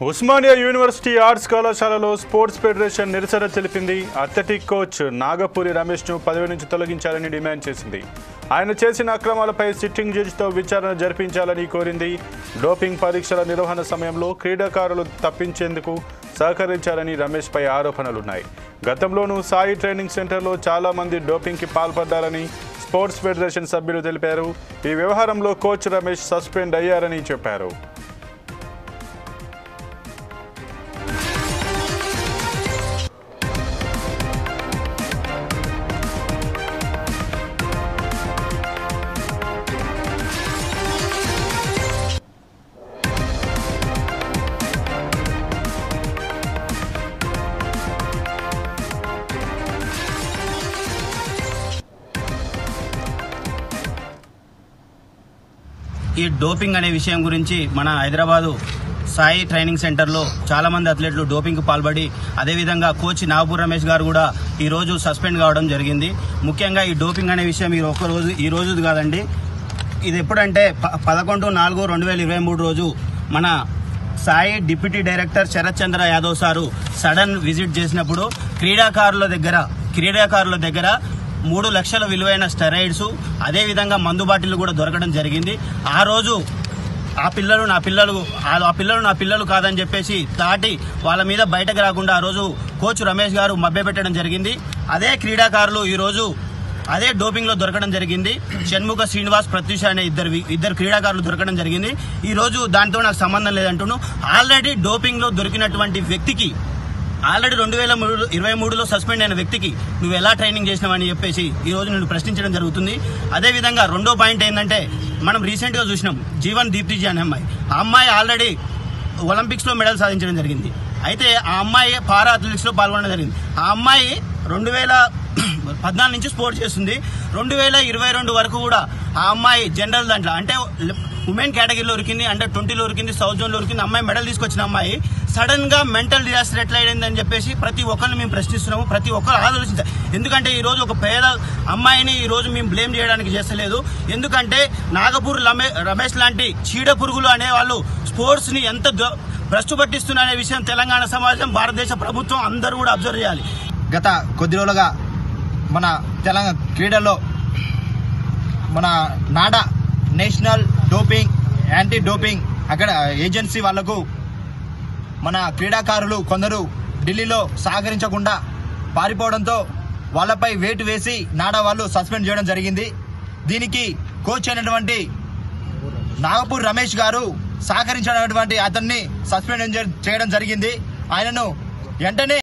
Osmania university arts కళాశాలలో sports federation నిరసన తెలిపింది. అథ్లెటిక్ కోచ్ నాగపూరి రమేష్ను పదవి నుంచి తొలగించాలని డిమాండ్ చేసింది. ఆయన చేసిన అక్రమాలపై సిట్టింగ్ జడ్జితో విచారణ జరిపించాలని కోరింది. డోపింగ్ పరీక్షల నిర్వహణ సమయంలో క్రీడాకారులు తప్పించేందుకు సహకరించాలని రమేష్పై ఆరోపణలున్నాయి. గతంలోనూ సాయి ట్రైనింగ్ సెంటర్లో చాలా మంది డోపింగ్కి పాల్పడ్డారని స్పోర్ట్స్ ఫెడరేషన్ సభ్యులు తెలిపారు. ఈ వ్యవహారంలో కోచ్ రమేష్ సస్పెండ్ అయ్యారని చెప్పారు. ఈ డోపింగ్ అనే విషయం గురించి మన హైదరాబాదు సాయి ట్రైనింగ్ సెంటర్లో చాలా మంది అథ్లెట్లు డోపింగ్కి పాల్పడి అదేవిధంగా కోచ్ నాగపూర్ రమేష్ గారు కూడా ఈరోజు సస్పెండ్ కావడం జరిగింది. ముఖ్యంగా ఈ డోపింగ్ అనే విషయం ఈ రోజు కాదండి, ఇది ఎప్పుడంటే 11/4/2023 రోజు మన సాయి డిప్యూటీ డైరెక్టర్ శరత్ చంద్ర యాదవ్ సారు సడన్ విజిట్ చేసినప్పుడు క్రీడాకారుల దగ్గర 3 లక్షల విలువైన స్టెరాయిడ్స్ అదేవిధంగా మందు బాటిల్ కూడా దొరకడం జరిగింది. ఆ రోజు ఆ పిల్లలు నా పిల్లలు కాదని చెప్పేసి దాటి వాళ్ళ మీద బయటకు రాకుండా ఆ రోజు కోచ్ రమేష్ గారు మభ్యపెట్టడం జరిగింది. అదే క్రీడాకారులు ఈరోజు అదే డోపింగ్ లో దొరకడం జరిగింది. షణ్ముఖ శ్రీనివాస్ ప్రత్యూష అనే ఇద్దరు క్రీడాకారులు దొరకడం జరిగింది. ఈ రోజు దాంతో నాకు సంబంధం లేదంటున్నాను. ఆల్రెడీ డోపింగ్ లో దొరికినటువంటి వ్యక్తికి ఆల్రెడీ 2023లో సస్పెండ్ అయిన వ్యక్తికి నువ్వు ఎలా ట్రైనింగ్ చేసినావని చెప్పేసి ఈ రోజు నేను ప్రశ్నించడం జరుగుతుంది. అదేవిధంగా రెండో పాయింట్ ఏంటంటే మనం రీసెంట్గా చూసినాం జీవన్ దీప్తిజీ అనే అమ్మాయి. ఆ అమ్మాయి ఆల్రెడీ ఒలింపిక్స్లో మెడల్ సాధించడం జరిగింది. అయితే ఆ అమ్మాయి పారా అథ్లెటిక్స్లో పాల్గొనడం జరిగింది. ఆ అమ్మాయి 2014 నుంచి స్పోర్ట్స్ చేస్తుంది. 2022 వరకు కూడా ఆ అమ్మాయి జనరల్ దాంట్లో అంటే ఉమెన్ కేటగిరీలో ఉరికింది, అండర్ 20లో ఉరికింది, సౌత్ జోన్లో ఉరికింది. అమ్మాయి మెడల్ తీసుకొచ్చిన అమ్మాయి సడన్ గా మెంటల్ డిజాస్టర్ ఎట్లా అయిందని చెప్పేసి ప్రతి ఒక్కరిని మేము ప్రశ్నిస్తున్నాము. ప్రతి ఒక్కరు ఆలోచించారు. ఎందుకంటే ఈ రోజు ఒక పేద అమ్మాయిని ఈ రోజు మేము బ్లేమ్ చేయడానికి చేస్తలేదు. ఎందుకంటే నాగపూర్ రమేష్ లాంటి చీడ పురుగులు అనే వాళ్ళు స్పోర్ట్స్ ని ఎంత భ్రష్టు పట్టిస్తున్నారనే విషయం తెలంగాణ సమాజం, భారతదేశ ప్రభుత్వం అందరూ కూడా అబ్జర్వ్ చేయాలి. గత కొద్ది రోజులుగా మన తెలంగాణ క్రీడల్లో మన నాడా నేషనల్ డోపింగ్ యాంటీ డోపింగ్ అక్కడ ఏజెన్సీ వాళ్లకు మన క్రీడాకారులు కొందరు ఢిల్లీలో సహకరించకుండా పారిపోవడంతో వాళ్ళపై వేటు వేసి నాడా వాళ్ళు సస్పెండ్ చేయడం జరిగింది. దీనికి కోచ్ అయినటువంటి నాగపూర్ రమేష్ గారు సహకరించినటువంటి అతన్ని సస్పెండ్ చేయడం జరిగింది. ఆయనను వెంటనే